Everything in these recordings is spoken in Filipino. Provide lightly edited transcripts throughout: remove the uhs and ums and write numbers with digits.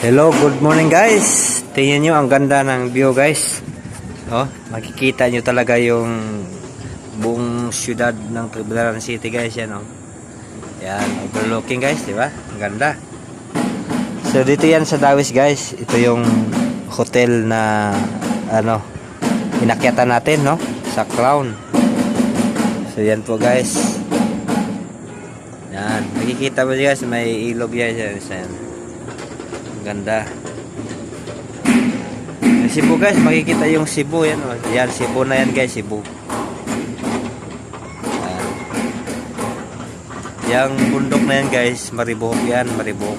Hello, good morning guys. Tingnan nyo ang ganda ng view guys. Oh, makikita nyo talaga yung buong syudad ng Tugbilaran City guys. Yan oh. Yan, overlooking guys, di ba? Ang ganda. So dito yan sa Dawis guys. Ito yung hotel na inakyatan natin no, sa Crown. So yan po guys. Yan, makikita mo guys, may ilog yan. Yan. Ganda. Yung Cebu guys, makikita yung Cebu yan. Yan, Cebu na yan guys, Cebu. Yang bundok na yan guys, Mariboc yan, Mariboc.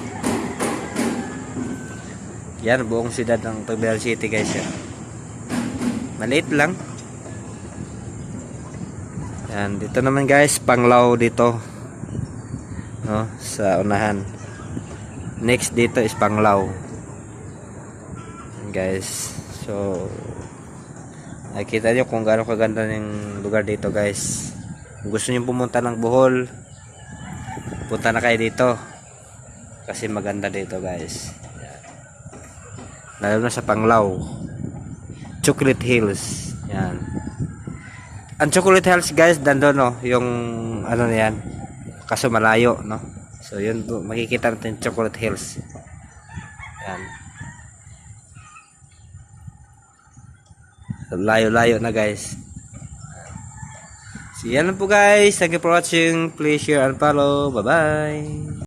Yan, buong siyudad ng Tugbilaran City guys yan. Maliit lang. Yan, dito naman guys, Panglao dito. No, sa unahan. Next dito is Panglao. Guys. So nakita nyo kung gaano kaganda ng lugar dito guys. Kung gusto nyo pumunta ng Bohol, punta na kayo dito. Kasi maganda dito guys. Lalo na sa Panglao. Chocolate Hills. Yan. Ang Chocolate Hills guys, dandun no, yung ano na yan. Kaso malayo no. So yun po, makikita natin Chocolate Hills. Yan. So, layo-layo na guys. So yan lang po guys. Thank you for watching. Please share and follow. Bye bye.